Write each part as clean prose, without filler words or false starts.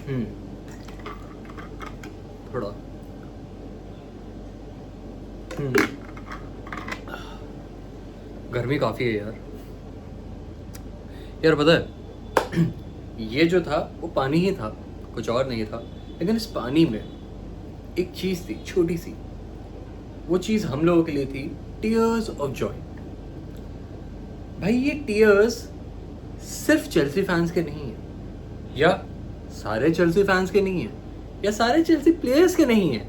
हम्म थोड़ा गर्मी काफ़ी है यार। यार पता है ये जो था वो पानी ही था, कुछ और नहीं था। लेकिन इस पानी में एक चीज़ थी छोटी सी। वो चीज़ हम लोगों के लिए थी टीयर्स ऑफ जॉय। भाई ये टीयर्स सिर्फ चेल्सी फैंस के नहीं है, या सारे चेल्सी फैंस के नहीं है, या सारे चेल्सी प्लेयर्स के नहीं है।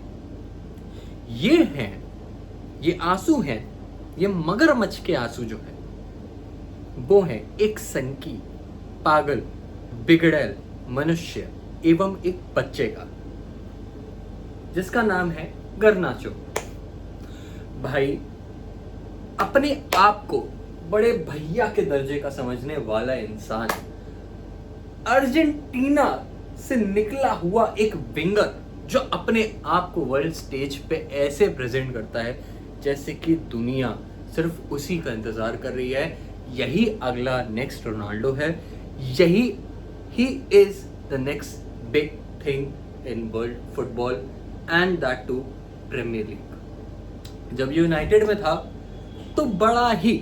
ये हैं, ये आंसू हैं, ये मगरमच्छ के आंसू जो है वो है एक सनकी, पागल, बिगड़ैल मनुष्य एवं एक बच्चे का, जिसका नाम है गर्नाचो। भाई अपने आप को बड़े भैया के दर्जे का समझने वाला इंसान, अर्जेंटीना से निकला हुआ एक विंगर जो अपने आप को वर्ल्ड स्टेज पे ऐसे प्रेजेंट करता है जैसे कि दुनिया सिर्फ उसी का इंतजार कर रही है। यही अगला नेक्स्ट रोनाल्डो है, यही ही is the next big thing in world football and that too Premier League. जब यूनाइटेड में था तो बड़ा ही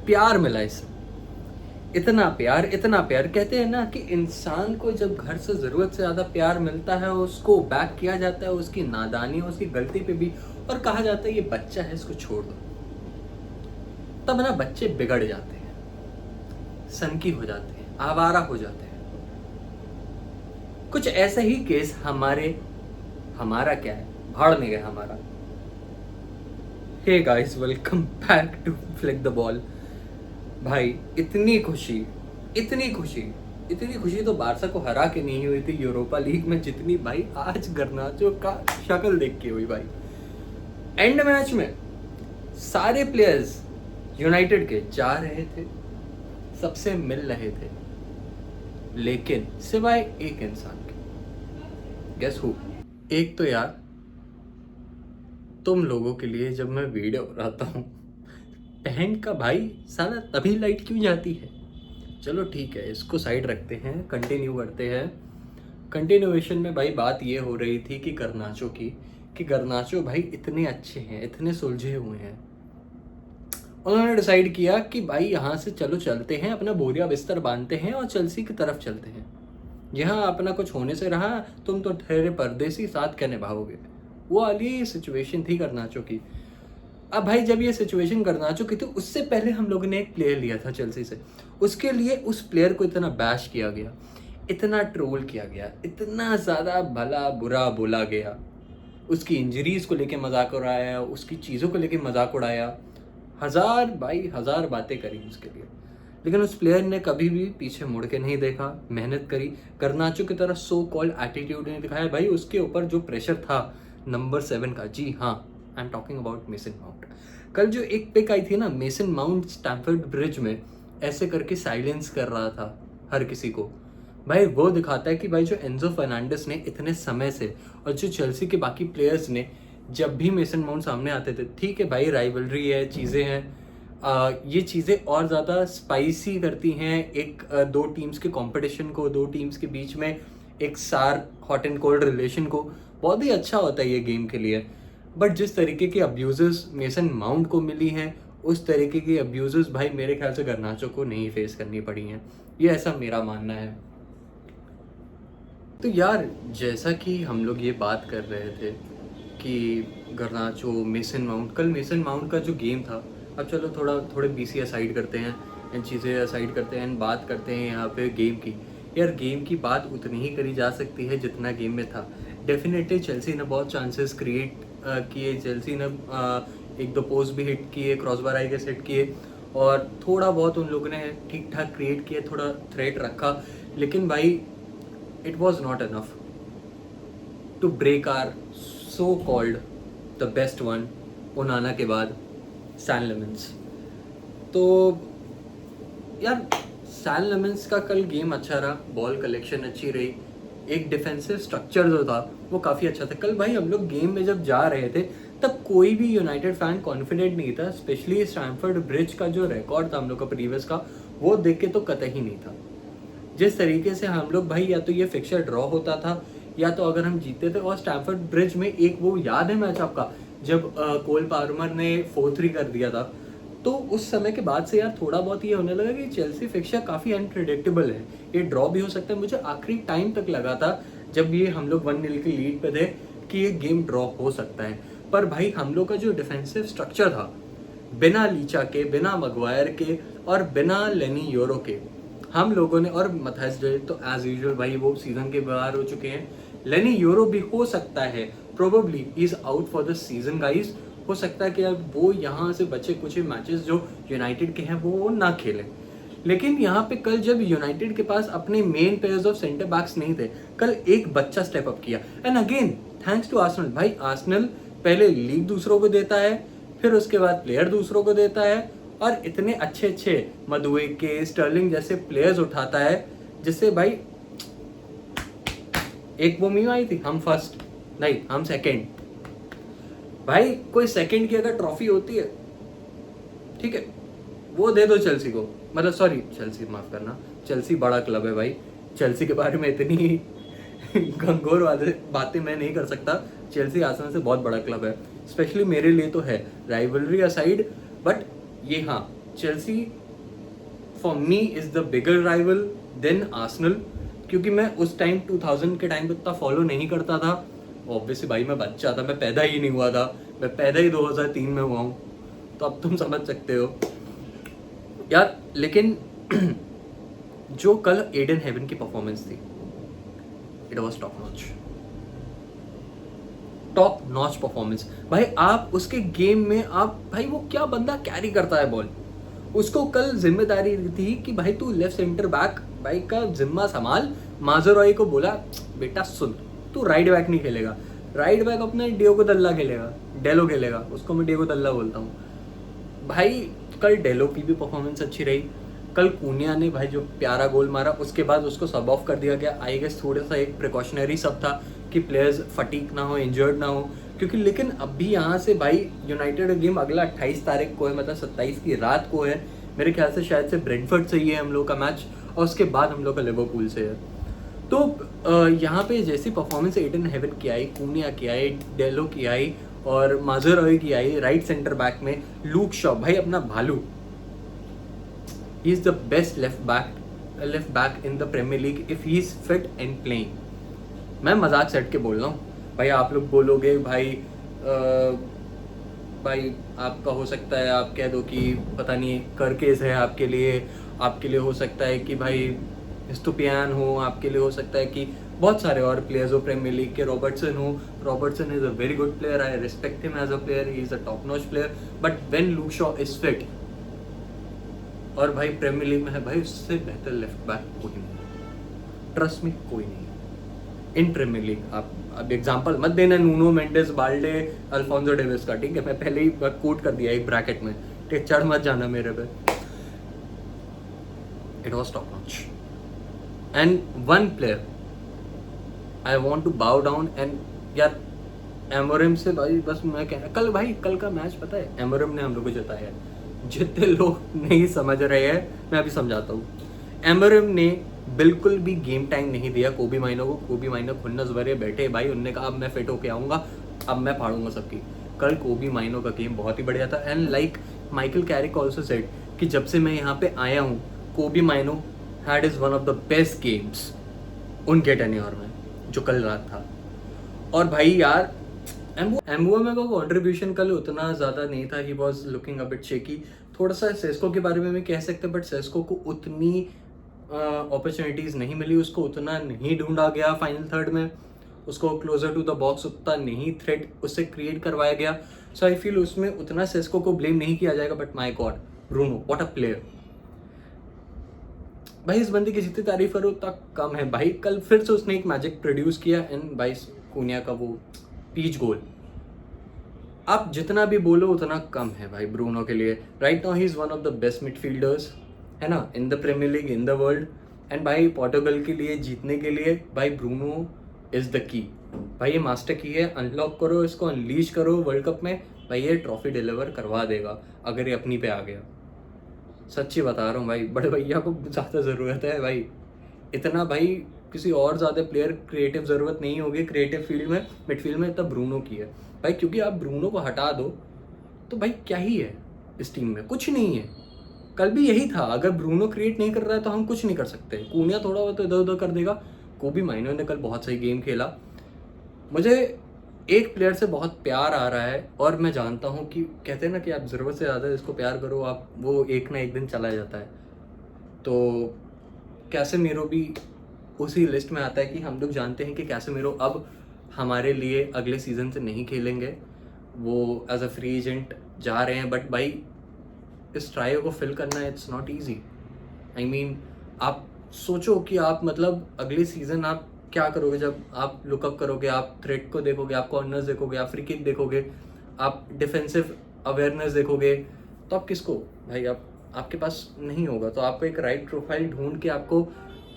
प्यार मिला इसे, इतना प्यार। कहते हैं ना कि इंसान को जब घर से जरूरत से ज्यादा प्यार मिलता है उसको बैक किया जाता है उसकी नादानी उसकी गलती पे भी, और कहा जाता है ये बच्चा है इसको छोड़ दो। तब ना बच्चे बिगड़ जाते हैं, सनकी हो जाते हैं, आवारा हो जाते हैं। कुछ ऐसा ही केस हमारा क्या है, भाड़ में गया हमारा। Hey guys, welcome back to flick the ball. भाई इतनी खुशी तो बारसा को हरा के नहीं हुई थी यूरोपा लीग में जितनी भाई आज गर्नाचो का शक्ल देख के हुई। भाई एंड मैच में सारे प्लेयर्स यूनाइटेड के जा रहे थे, सबसे मिल रहे थे, लेकिन सिवाय एक इंसान के। Guess who? एक तो यार तुम लोगों के लिए जब मैं वीडियो बनाता हूँ पैंट का भाई साला तभी लाइट क्यों जाती है। चलो ठीक है, इसको साइड रखते हैं, कंटिन्यू करते हैं। कंटिन्यूएशन में भाई बात ये हो रही थी कि गर्नाचो की, कि गर्नाचो भाई इतने अच्छे हैं, इतने सुलझे हुए हैं। उन्होंने डिसाइड किया कि भाई यहाँ से चलो चलते हैं, अपना बोरिया बिस्तर बांधते हैं और चेल्सी की तरफ चलते हैं। यहाँ अपना कुछ होने से रहा, तुम तो ठहरे परदेसी, साथ क्या निभाओगे। वो वाली सिचुएशन थी गर्नाचो की। अब भाई जब ये सिचुएशन गर्नाचो की थी उससे पहले हम लोगों ने एक प्लेयर लिया था चेल्सी से, उसके लिए उस प्लेयर को इतना बैश किया गया, इतना ट्रोल किया गया, इतना ज़्यादा भला बुरा बोला गया, उसकी इंजरीज को लेके मजाक उड़ाया, उसकी चीज़ों को लेके मजाक उड़ाया, हजार बातें करी उसके लिए। लेकिन उस प्लेयर ने कभी भी पीछे मुड़ के नहीं देखा, मेहनत करी, गर्नाचो की तरह सो कॉल्ड एटीट्यूड नहीं दिखाया। भाई उसके ऊपर जो प्रेशर था नंबर 7 का, जी हाँ, I am talking about mason mount. कल जो एक पिक आई थी ना, मेसन माउंट स्टैमफोर्ड ब्रिज में ऐसे करके साइलेंस कर रहा था हर किसी को, भाई वो दिखाता है कि भाई जो एंजो फर्नांडिस ने इतने समय से, और जो चेल्सी के बाकी प्लेयर्स ने जब भी मेसन माउंट सामने आते थे, ठीक है भाई राइवलरी है, चीज़ें हैं, ये चीज़ें और ज़्यादा स्पाइसी करती हैं एक दो टीम्स के कंपटीशन को, दो टीम्स के बीच में एक सार हॉट एंड कोल्ड रिलेशन को, बहुत ही अच्छा होता है ये गेम के लिए। बट जिस तरीके के अब्यूजेस मेसन माउंट को मिली हैं उस तरीके की अब्यूजेस भाई मेरे ख्याल से गर्नाचो को नहीं फेस करनी पड़ी हैं, ये ऐसा मेरा मानना है। तो यार जैसा कि हम लोग ये बात कर रहे थे कि गर्नाचो, मेसन माउंट, कल मेसन माउंट का जो गेम था, अब चलो थोड़े बीसी असाइड करते हैं, इन चीज़ें असाइड करते हैं, बात करते हैं यहाँ पे गेम की। यार गेम की बात उतनी ही करी जा सकती है जितना गेम में था। डेफिनेटली चेल्सी ने बहुत चांसेस क्रिएट किए, चेल्सी ने एक दो पोस्ट भी हिट किए, क्रॉसबार आई के सेट किए, और थोड़ा बहुत उन लोगों ने ठीक ठाक क्रिएट किए, थोड़ा थ्रेट रखा, लेकिन भाई it was not enough to break our so called the best one, Onana के बाद सैन लेमेंस। तो यार सैन लेमेंस का कल गेम अच्छा रहा, बॉल कलेक्शन अच्छी रही, एक डिफेंसिव स्ट्रक्चर जो था वो काफ़ी अच्छा था। कल भाई हम लोग गेम में जब जा रहे थे तब कोई भी यूनाइटेड फैन कॉन्फिडेंट नहीं था, स्पेशली स्टैमफोर्ड ब्रिज का जो रिकॉर्ड था हम लोग का प्रीवियस का, वो देख के तो कतई नहीं था। जिस तरीके से हम लोग भाई, या तो ये फिक्सर ड्रॉ होता था या तो अगर हम जीते थे। और स्टैमफोर्ड ब्रिज में एक वो याद है मैच आपका, जब कोल पार्मर ने 4-3 कर दिया था, तो उस समय के बाद से यार थोड़ा बहुत ये होने लगा कि चेल्सी फिक्सर काफ़ी अनप्रिडिक्टेबल है, ये ड्रॉ भी हो सकता है। मुझे आखिरी टाइम तक लगा था जब ये हम लोग 1-0 की लीड पे थे कि ये गेम ड्रॉ हो सकता है। पर भाई हम लोग का जो डिफेंसिव स्ट्रक्चर था, बिना लीचा के, बिना मगवायर के और बिना लेनी यूरो के, हम लोगों ने, और मैथाइस डेलिक्ट तो एज यूजुअल भाई वो सीजन के बाहर हो चुके हैं। लेनी यूरो भी हो सकता है, probably he is out for the season guys. हो सकता है कि अब वो यहाँ से बचे कुछ मैचेस जो यूनाइटेड के हैं वो ना खेलें। लेकिन यहाँ पे कल जब यूनाइटेड के पास अपने main players of centre backs नहीं थे, कल एक बच्चा स्टेप अप किया। And again thanks to Arsenal. भाई आर्सेनल पहले लीग दूसरों को देता है, फिर उसके बाद प्लेयर दूसरों को देता है, और इतने अच्छे अच्छे मदुएके, स्टर्लिंग जैसे प्लेयर्स उठाता है, जिससे भाई एक वो मीम आई थी, हम फर्स्ट नहीं हम सेकंड। भाई कोई सेकंड की अगर ट्रॉफी होती है, ठीक है, वो दे दो चेल्सी को, मतलब सॉरी चेल्सी, माफ करना, चेल्सी बड़ा क्लब है भाई, चेल्सी के बारे में इतनी गंगोर वाले बातें मैं नहीं कर सकता। चेल्सी आर्सेनल से बहुत बड़ा क्लब है, स्पेशली मेरे लिए तो है, राइवलरी असाइड। बट ये हाँ, Chelsea for me is the bigger rival than Arsenal, क्योंकि मैं उस टाइम 2000 के टाइम पे उतना फॉलो नहीं करता था। ऑब्वियसली भाई मैं बच्चा था, मैं पैदा ही नहीं हुआ था, मैं पैदा ही 2003 में हुआ हूँ, तो अब तुम समझ सकते हो यार। लेकिन जो कल एडन हेवन की परफॉर्मेंस थी, it was top notch performance भाई। आप उसके गेम में, आप भाई वो क्या बंदा कैरी करता है बॉल, उसको कल जिम्मेदारी थी कि भाई तू लेफ्ट सेंटर बैक भाई का जिम्मा संभाल। माजरोई को बोला बेटा सुन, तू राइट बैक नहीं खेलेगा, राइट बैक अपना डियोगो दल्ला खेलेगा, डेलो खेलेगा, उसको मैं डियोगो दल्ला बोलता हूँ भाई। कल डेलो की भी परफॉर्मेंस अच्छी रही। कल कूनिया ने भाई जो प्यारा गोल मारा, उसके बाद उसको सब ऑफ कर दिया गया। आई गेस थोड़ा सा एक प्रिकॉशनरी सब था कि प्लेयर्स फटीक ना हो, इंजर्ड ना हो, क्योंकि लेकिन अभी यहाँ से भाई यूनाइटेड गेम अगला 28 तारीख को है, मतलब 27 की रात को है मेरे ख्याल से, शायद से ब्रेंटफोर्ड से ही है हम लोग का मैच, और उसके बाद हम लोग का लिवरपूल से है। तो यहाँ पे जैसी परफॉर्मेंस एडन हेवन की आई, कूनिया की आई, डेलो की आई और माजरोई की आई राइट सेंटर बैक में, लूक शॉ भाई अपना भालू, he is the best left back in the premier league if he is fit and playing. मैं मजाक सेट के बोल रहा हूँ भाई, आप लोग बोलोगे भाई भाई आपका हो सकता है आप कह दो कि पता नहीं कर केस है आपके लिए हो सकता है कि भाई स्टुपियान हो, आपके लिए हो सकता है कि बहुत सारे और प्लेयर्स हो प्रीमियर लीग के, Robertson is a very good player, I respect him as a player, he is a top notch player, but when Luke Shaw is fit और भाई प्रीमियर लीग में है भाई, उससे बेहतर लेफ्ट बैक कोई नहीं, ट्रस्ट में कोई नहीं इन प्रीमियर लीग। आप अब एग्जांपल मत देना Nuno Mendes, Balde, Alphonso Davies का, ठीक है, मैं पहले ही कोट कर दिया एक ब्रैकेट में, ठीक, चढ़ मत जाना मेरे पे। It was top notch and one player I want to bow down and यार, एमोरिम से भाई बस मैं कह रहा, कल का मैच पता है एमोरिम ने हम लोग को जिताया है। जितने लोग नहीं समझ रहे हैं मैं अभी समझाता हूँ। एमोरिम ने बिल्कुल भी गेम टाइम नहीं दिया कोबी माइनो को। कोबी माइनो खुन्नस भरे बैठे भाई, उनने कहा अब मैं फिट होके आऊँगा, अब मैं फाड़ूंगा सबकी। कल कोबी माइनो का गेम बहुत ही बढ़िया था and like Michael Carrick also said कि जब से मैं यहाँ पे आया हूँ, Kobbie Mainoo had is one of the best games उनके टेन्योर में जो कल रात था। और भाई यार एम्बुएमा का कंट्रीब्यूशन कल उतना ज़्यादा नहीं था, he was looking a bit shaky. थोड़ा सा सेस्को के बारे में कह सकते हैं, बट सेस्को को उतनी अपॉर्चुनिटीज़ नहीं मिली, उसको उतना नहीं ढूंढा गया फाइनल थर्ड में, उसको क्लोजर टू द बॉक्स उतना नहीं थ्रेट उससे क्रिएट करवाया गया। सो आई फील उसमें उतना सेस्को को ब्लेम नहीं किया जाएगा। But my God Bruno what a player भाई, इस बंदे की जितनी तारीफ करो उतना कम है भाई। कल फिर से उसने एक मैजिक प्रोड्यूस किया एंड भाई कूनिया का वो पीच गोल, आप जितना भी बोलो उतना कम है भाई ब्रूनो के लिए। Right now he is one of the best midfielders है ना in the premier league, in the world. And भाई पोर्टुगल के लिए जीतने के लिए भाई ब्रूनो इज द की भाई, ये मास्टर की है। अनलॉक करो इसको, अनलीश करो वर्ल्ड कप में भाई, ये ट्रॉफी डिलीवर करवा देगा अगर ये अपनी पे आ गया। सच्ची बता रहा हूँ भाई, बड़े भैया को ज़्यादा ज़रूरत है भाई, इतना भाई किसी और ज़्यादा प्लेयर क्रिएटिव ज़रूरत नहीं होगी क्रिएटिव फील्ड में, मिडफील्ड में, इतना ब्रूनो की है भाई। क्योंकि आप ब्रूनो को हटा दो तो भाई क्या ही है इस टीम में, कुछ नहीं है। कल भी यही था, अगर ब्रूनो क्रिएट नहीं कर रहा है तो हम कुछ नहीं कर सकते। कूनिया थोड़ा बहुत इधर उधर कर देगा। कोबी माइनो ने कल बहुत सही गेम खेला। मुझे एक प्लेयर से बहुत प्यार आ रहा है, और मैं जानता हूँ कि कहते हैं ना कि आप ज़रूरत से ज़्यादा इसको प्यार करो, आप वो एक ना एक दिन चला जाता है। तो कैसेमीरो भी उसी लिस्ट में आता है कि हम लोग जानते हैं कि कैसेमीरो अब हमारे लिए अगले सीज़न से नहीं खेलेंगे, वो एज अ फ्री एजेंट जा रहे हैं। बट भाई इस ट्रायो को फिल करना it's not easy. I mean आप सोचो कि आप मतलब अगले सीज़न आप क्या करोगे जब आप लुकअप करोगे, आप थ्रेट को देखोगे, आप कॉर्नर्स देखोगे, आप फ्री किक देखोगे, आप डिफेंसिव अवेयरनेस देखोगे, तो आप किसको भाई आप आपके पास नहीं होगा। तो आपको एक राइट प्रोफाइल ढूंढ के आपको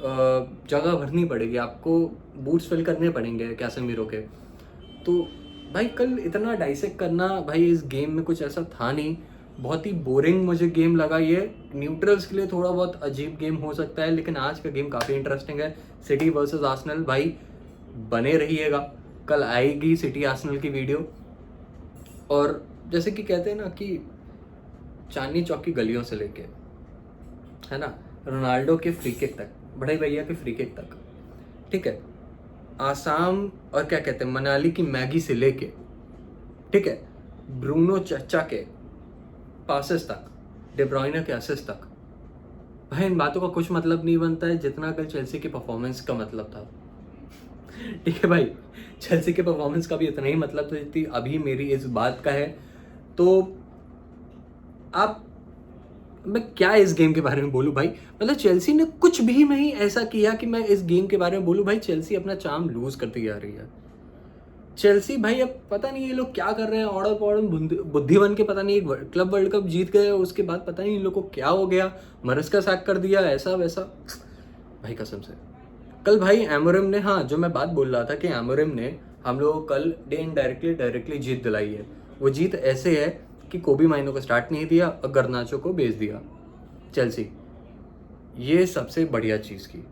जगह भरनी पड़ेगी, आपको बूट्स फिल करने पड़ेंगे कैसेमीरो के। तो भाई कल इतना डाइसेक्ट करना भाई इस गेम में कुछ ऐसा था नहीं, बहुत ही बोरिंग मुझे गेम लगा ये। न्यूट्रल्स के लिए थोड़ा बहुत अजीब गेम हो सकता है, लेकिन आज का गेम काफ़ी इंटरेस्टिंग है। सिटी वर्सेस आर्सेनल, भाई बने रहिएगा, कल आएगी सिटी आर्सेनल की वीडियो। और जैसे कि कहते हैं ना कि चांदनी चौक की गलियों से लेके, है ना, रोनाल्डो के फ्री किक तक, बड़े भैया के फ्री किक तक, ठीक है, आसाम और क्या कहते हैं मनाली की मैगी से लेके, ठीक है, ब्रूनो चचा के पासेस तक, डे ब्रुयने के असिस्ट तक, भाई इन बातों का कुछ मतलब नहीं बनता है जितना कल चेल्सी की परफॉर्मेंस का मतलब था। ठीक है भाई, चेल्सी के परफॉर्मेंस का भी इतना ही मतलब था जितनी अभी मेरी इस बात का है। तो आप मैं क्या इस गेम के बारे में बोलूं भाई, मतलब चेल्सी ने कुछ भी नहीं ऐसा किया कि मैं इस गेम के बारे में बोलूं। भाई चेल्सी अपना चार्म लूज करती जा रही है। चेल्सी भाई अब पता नहीं ये लोग क्या कर रहे हैं, ऑर्डर पॉर्डर बुद्धि बन के पता नहीं क्लब वर्ल्ड कप जीत गए, उसके बाद पता नहीं इन लोग को क्या हो गया, मरस्का सैक कर दिया, ऐसा वैसा। भाई कसम से कल भाई एमोरिम ने, हाँ जो मैं बात बोल रहा था कि एमोरिम ने हम लोगों को कल डे डायरेक्टली जीत दिलाई है। वो जीत ऐसे है कि कोबी माइनो को स्टार्ट नहीं दिया और गर्नाचो को भेज दिया चेल्सी, ये सबसे बढ़िया चीज़ की।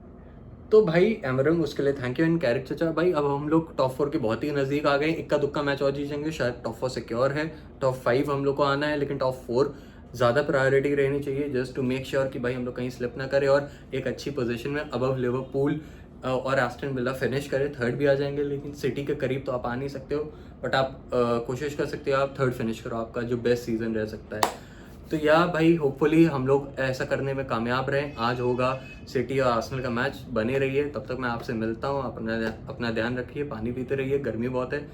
तो भाई एमरम उसके लिए थैंक यू। एंड कैरिक चचा भाई अब हम लोग टॉप 4 के बहुत ही नज़दीक आ गए, इक्का दुक्का मैच और जीतेंगे, शायद टॉप 4 सिक्योर है। टॉप 5 हम लोग को आना है, लेकिन टॉप 4 ज़्यादा प्रायोरिटी रहनी चाहिए, जस्ट टू मेक श्योर कि भाई हम लोग कहीं स्लिप ना करें और एक अच्छी पोजीशन में अबव लिवरपूल और एस्टन विला फिनिश करें। थर्ड भी आ जाएंगे, लेकिन सिटी के करीब तो आप आ नहीं सकते हो, बट आप कोशिश कर सकते हो आप थर्ड फिनिश करो, आपका जो बेस्ट सीज़न रह सकता है। तो या भाई होपफुली हम लोग ऐसा करने में कामयाब रहें। आज होगा सिटी और आर्सेनल का मैच, बने रहिए। तब तक मैं आपसे मिलता हूँ, अपना ध्यान रखिए, पानी पीते रहिए, गर्मी बहुत है।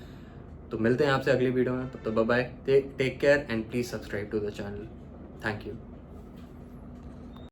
तो मिलते हैं आपसे अगली वीडियो में, तब तक bye bye, take care and please subscribe to the channel. Thank you.